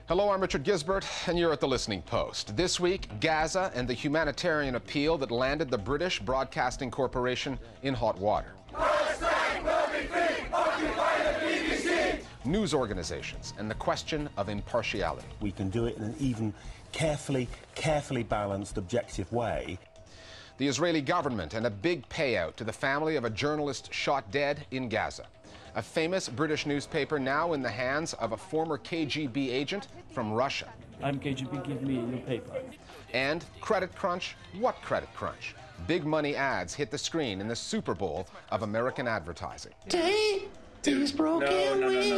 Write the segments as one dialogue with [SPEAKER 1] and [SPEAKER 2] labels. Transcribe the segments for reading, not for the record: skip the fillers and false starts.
[SPEAKER 1] Hello, I'm Richard Gisbert, and you're at The Listening Post. This week, Gaza and the humanitarian appeal that landed the British Broadcasting Corporation in hot water. News organizations and the question of impartiality.
[SPEAKER 2] We can do it in an even carefully balanced, objective way.
[SPEAKER 1] The Israeli government and a big payout to the family of a journalist shot dead in Gaza. A famous British newspaper now in the hands of a former KGB agent from Russia.
[SPEAKER 3] I'm KGB, give me your paper.
[SPEAKER 1] And credit crunch? What credit crunch? Big money ads hit the screen in the Super Bowl of American advertising.
[SPEAKER 4] He's broken.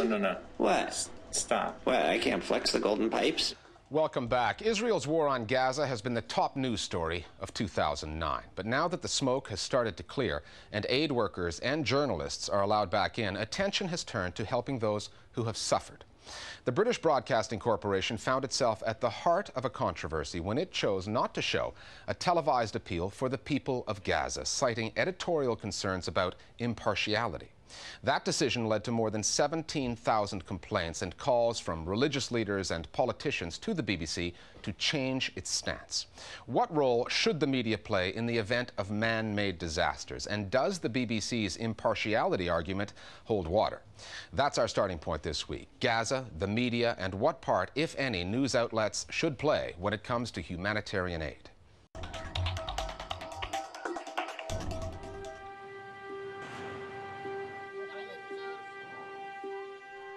[SPEAKER 5] No.
[SPEAKER 4] What?
[SPEAKER 5] Stop.
[SPEAKER 4] What? I can't flex the golden pipes.
[SPEAKER 1] Welcome back. Israel's war on Gaza has been the top news story of 2009. But now that the smoke has started to clear and aid workers and journalists are allowed back in, attention has turned to helping those who have suffered. The British Broadcasting Corporation found itself at the heart of a controversy when it chose not to show a televised appeal for the people of Gaza, citing editorial concerns about impartiality. That decision led to more than 17,000 complaints and calls from religious leaders and politicians to the BBC to change its stance. What role should the media play in the event of man-made disasters? And does the BBC's impartiality argument hold water? That's our starting point this week. Gaza, the media, and what part, if any, news outlets should play when it comes to humanitarian aid.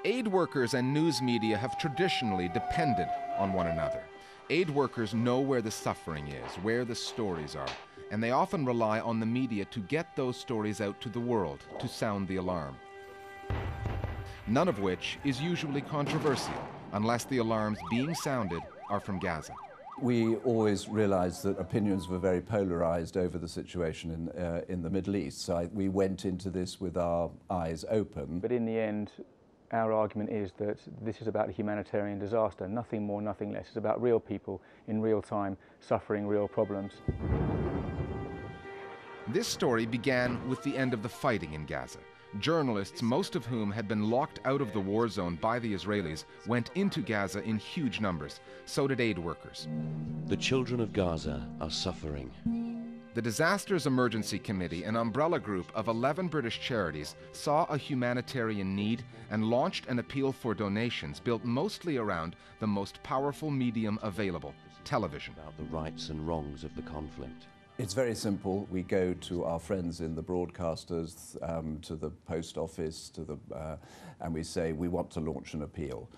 [SPEAKER 1] Aid workers and news media have traditionally depended on one another. Aid workers know where the suffering is, where the stories are, and they often rely on the media to get those stories out to the world, to sound the alarm. None of which is usually controversial, unless the alarms being sounded are from Gaza.
[SPEAKER 6] We always realized that opinions were very polarized over the situation in the Middle East, so we went into this with our eyes open.
[SPEAKER 7] But in the end, our argument is that this is about a humanitarian disaster, nothing more, nothing less. It's about real people in real time suffering real problems.
[SPEAKER 1] This story began with the end of the fighting in Gaza. Journalists, most of whom had been locked out of the war zone by the Israelis, went into Gaza in huge numbers. So did aid workers.
[SPEAKER 8] The children of Gaza are suffering.
[SPEAKER 1] The Disasters Emergency Committee, an umbrella group of 11 British charities, saw a humanitarian need and launched an appeal for donations built mostly around the most powerful medium available, television.
[SPEAKER 8] About the rights and wrongs of the conflict.
[SPEAKER 6] It's very simple. We go to our friends in the broadcasters, to the post office, and we say we want to launch an appeal.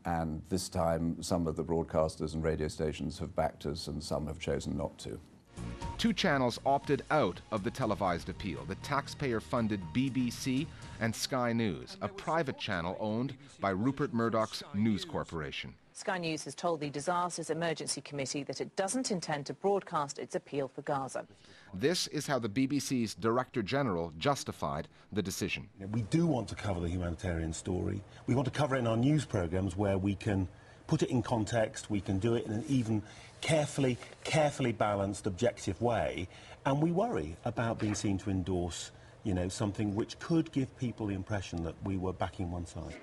[SPEAKER 6] And this time some of the broadcasters and radio stations have backed us and some have chosen not to.
[SPEAKER 1] Two channels opted out of the televised appeal, the taxpayer-funded BBC and Sky News, a private channel owned by Rupert Murdoch's News Corporation.
[SPEAKER 9] Sky News has told the Disasters Emergency Committee that it doesn't intend to broadcast its appeal for Gaza.
[SPEAKER 1] This is how the BBC's Director General justified the decision.
[SPEAKER 2] We do want to cover the humanitarian story. We want to cover it in our news programmes where we can put it in context, we can do it in an even carefully balanced, objective way, and we worry about being seen to endorse, something which could give people the impression that we were backing one side.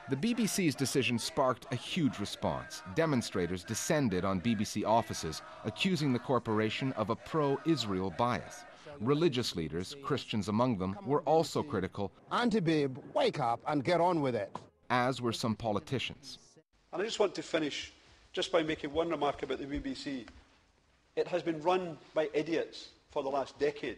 [SPEAKER 1] The BBC's decision sparked a huge response. Demonstrators descended on BBC offices, accusing the corporation of a pro-Israel bias. Religious leaders, Christians among them, were also critical.
[SPEAKER 10] Anti-babe, wake up and get on with it.
[SPEAKER 1] As were some politicians.
[SPEAKER 11] And I just want to finish just by making one remark about the BBC. It has been run by idiots for the last decade.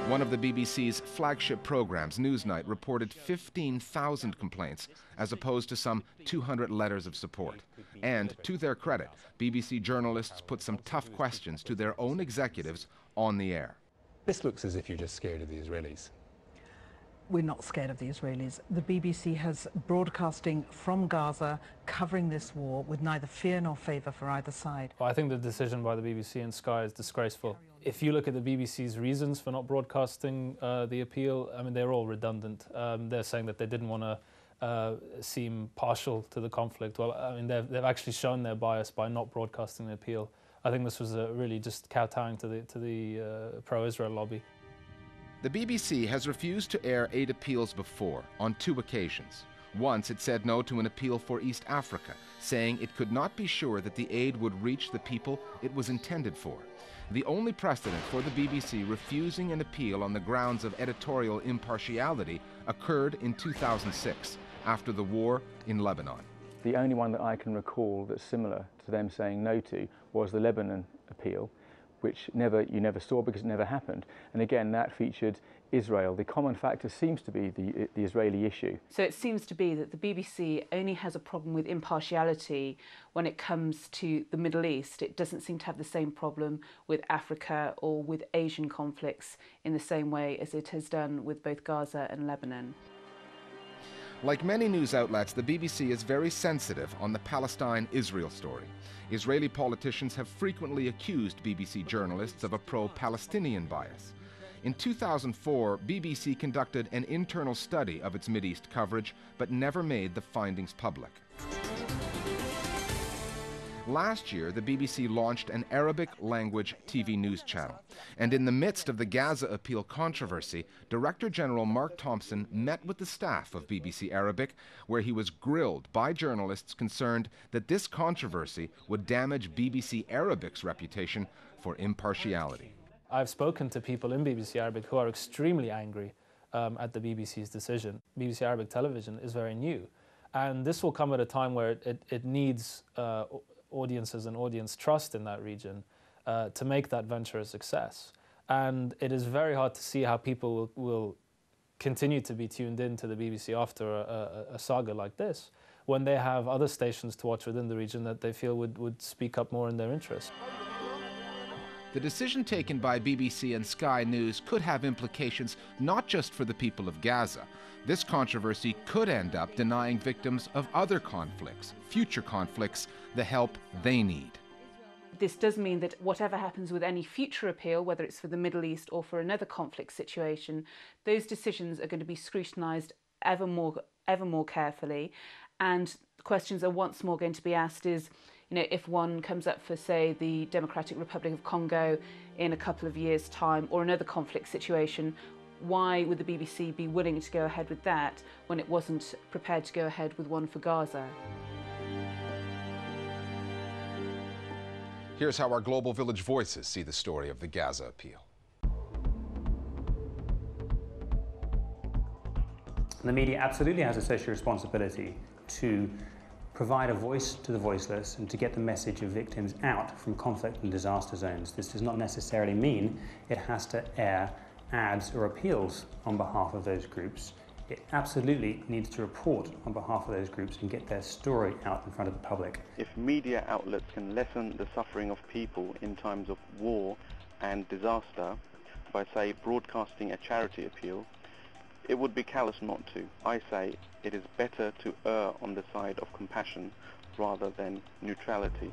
[SPEAKER 1] One of the BBC's flagship programs, Newsnight, reported 15,000 complaints as opposed to some 200 letters of support. And, to their credit, BBC journalists put some tough questions to their own executives on the air.
[SPEAKER 12] This looks as if you're just scared of the Israelis.
[SPEAKER 13] We're not scared of the Israelis. The BBC has broadcasting from Gaza, covering this war with neither fear nor favour for either side.
[SPEAKER 7] Well, I think the decision by the BBC and Sky is disgraceful. If you look at the BBC's reasons for not broadcasting the appeal, I mean, they're all redundant. They're saying that they didn't want to seem partial to the conflict. Well, I mean, they've actually shown their bias by not broadcasting the appeal. I think this was really just kowtowing to the pro-Israel lobby.
[SPEAKER 1] The BBC has refused to air aid appeals before, on 2 occasions. Once it said no to an appeal for East Africa, saying it could not be sure that the aid would reach the people it was intended for. The only precedent for the BBC refusing an appeal on the grounds of editorial impartiality occurred in 2006, after the war in Lebanon.
[SPEAKER 5] The only one that I can recall that's similar to them saying no to was the Lebanon appeal, which you never saw because it never happened. And again, that featured Israel. The common factor seems to be the Israeli issue.
[SPEAKER 14] So it seems to be that the BBC only has a problem with impartiality when it comes to the Middle East. It doesn't seem to have the same problem with Africa or with Asian conflicts in the same way as it has done with both Gaza and Lebanon.
[SPEAKER 1] Like many news outlets, the BBC is very sensitive on the Palestine-Israel story. Israeli politicians have frequently accused BBC journalists of a pro-Palestinian bias. In 2004, BBC conducted an internal study of its Mideast coverage, but never made the findings public. Last year, the BBC launched an Arabic-language TV news channel. And in the midst of the Gaza appeal controversy, Director General Mark Thompson met with the staff of BBC Arabic, where he was grilled by journalists concerned that this controversy would damage BBC Arabic's reputation for impartiality.
[SPEAKER 7] I've spoken to people in BBC Arabic who are extremely angry at the BBC's decision. BBC Arabic television is very new, and this will come at a time where it needs audiences and audience trust in that region to make that venture a success. And it is very hard to see how people will continue to be tuned in to the BBC after a saga like this, when they have other stations to watch within the region that they feel would speak up more in their interest.
[SPEAKER 1] The decision taken by BBC and Sky News could have implications not just for the people of Gaza. This controversy could end up denying victims of other conflicts, future conflicts, the help they need.
[SPEAKER 14] This does mean that whatever happens with any future appeal, whether it's for the Middle East or for another conflict situation, those decisions are going to be scrutinised ever more carefully, and questions are once more going to be asked is, if one comes up for, say, the Democratic Republic of Congo in a couple of years' time, or another conflict situation, why would the BBC be willing to go ahead with that when it wasn't prepared to go ahead with one for Gaza?
[SPEAKER 1] Here's how our Global Village voices see the story of the Gaza appeal.
[SPEAKER 15] The media absolutely has a social responsibility to provide a voice to the voiceless and to get the message of victims out from conflict and disaster zones. This does not necessarily mean it has to air ads or appeals on behalf of those groups. It absolutely needs to report on behalf of those groups and get their story out in front of the public.
[SPEAKER 16] If media outlets can lessen the suffering of people in times of war and disaster by, say, broadcasting a charity appeal, it would be callous not to. I say it is better to err on the side of compassion rather than neutrality.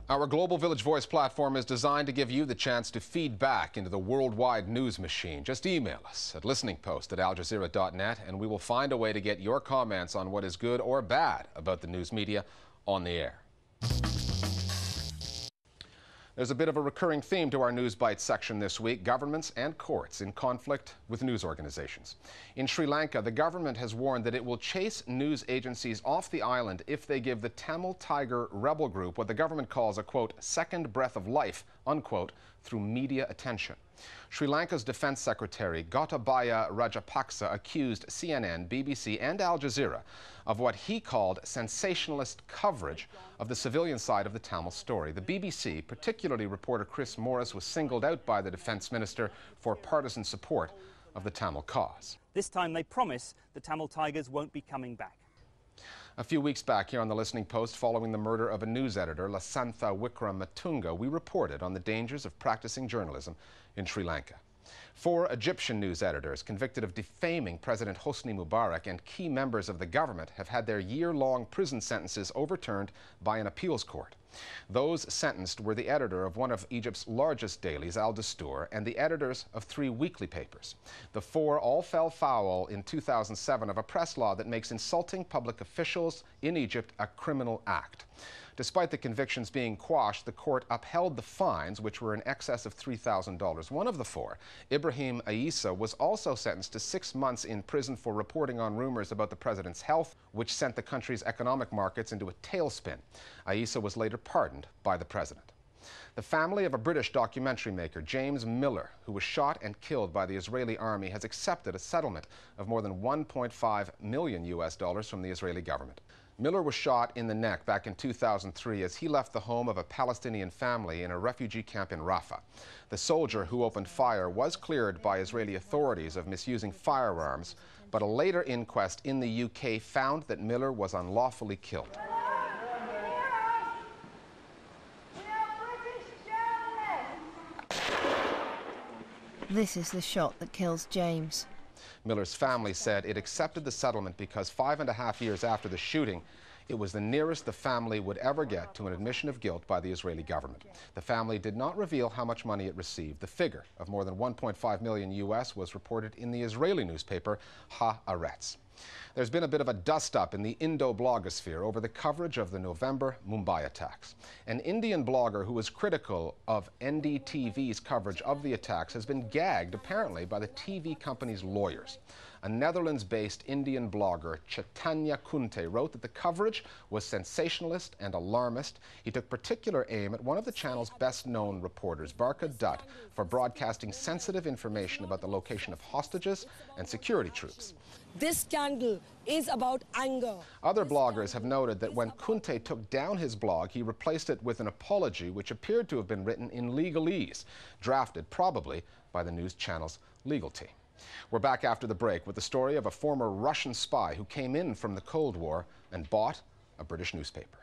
[SPEAKER 1] Our Global Village Voice platform is designed to give you the chance to feed back into the worldwide news machine. Just email us at listeningpost@aljazeera.net and we will find a way to get your comments on what is good or bad about the news media on the air. There's a bit of a recurring theme to our News Bites section this week: governments and courts in conflict with news organizations. In Sri Lanka, the government has warned that it will chase news agencies off the island if they give the Tamil Tiger rebel group what the government calls a, quote, second breath of life, unquote, through media attention. Sri Lanka's Defense Secretary Gotabaya Rajapaksa accused CNN, BBC and Al Jazeera of what he called sensationalist coverage of the civilian side of the Tamil story. The BBC, particularly reporter Chris Morris, was singled out by the Defense Minister for partisan support of the Tamil cause.
[SPEAKER 17] This time they promise the Tamil Tigers won't be coming back.
[SPEAKER 1] A few weeks back here on the Listening Post, following the murder of a news editor, Lasantha Wickramatunga, we reported on the dangers of practicing journalism in Sri Lanka. 4 Egyptian news editors convicted of defaming President Hosni Mubarak and key members of the government have had their year-long prison sentences overturned by an appeals court. Those sentenced were the editor of one of Egypt's largest dailies, Al Dastour, and the editors of 3 weekly papers. The 4 all fell foul in 2007 of a press law that makes insulting public officials in Egypt a criminal act. Despite the convictions being quashed, the court upheld the fines, which were in excess of $3,000. One of the 4, Ibrahim Aissa, was also sentenced to 6 months in prison for reporting on rumors about the president's health, which sent the country's economic markets into a tailspin. Aissa was later pardoned by the president. The family of a British documentary maker, James Miller, who was shot and killed by the Israeli army, has accepted a settlement of more than $1.5 million from the Israeli government. Miller was shot in the neck back in 2003 as he left the home of a Palestinian family in a refugee camp in Rafah. The soldier who opened fire was cleared by Israeli authorities of misusing firearms, but a later inquest in the UK found that Miller was unlawfully killed.
[SPEAKER 18] This is the shot that kills James.
[SPEAKER 1] Miller's family said it accepted the settlement because 5.5 years after the shooting, it was the nearest the family would ever get to an admission of guilt by the Israeli government. The family did not reveal how much money it received. The figure of more than $1.5 million US was reported in the Israeli newspaper Haaretz. There's been a bit of a dust-up in the Indo-blogosphere over the coverage of the November Mumbai attacks. An Indian blogger who was critical of NDTV's coverage of the attacks has been gagged, apparently, by the TV company's lawyers. A Netherlands-based Indian blogger, Chaitanya Kunte, wrote that the coverage was sensationalist and alarmist. He took particular aim at one of the channel's best-known reporters, Barkha Dutt, for broadcasting sensitive information about the location of hostages and security troops.
[SPEAKER 19] This scandal is about anger.
[SPEAKER 1] Other bloggers have noted that when Kunte took down his blog, he replaced it with an apology which appeared to have been written in legalese, drafted probably by the news channel's legal team. We're back after the break with the story of a former Russian spy who came in from the Cold War and bought a British newspaper.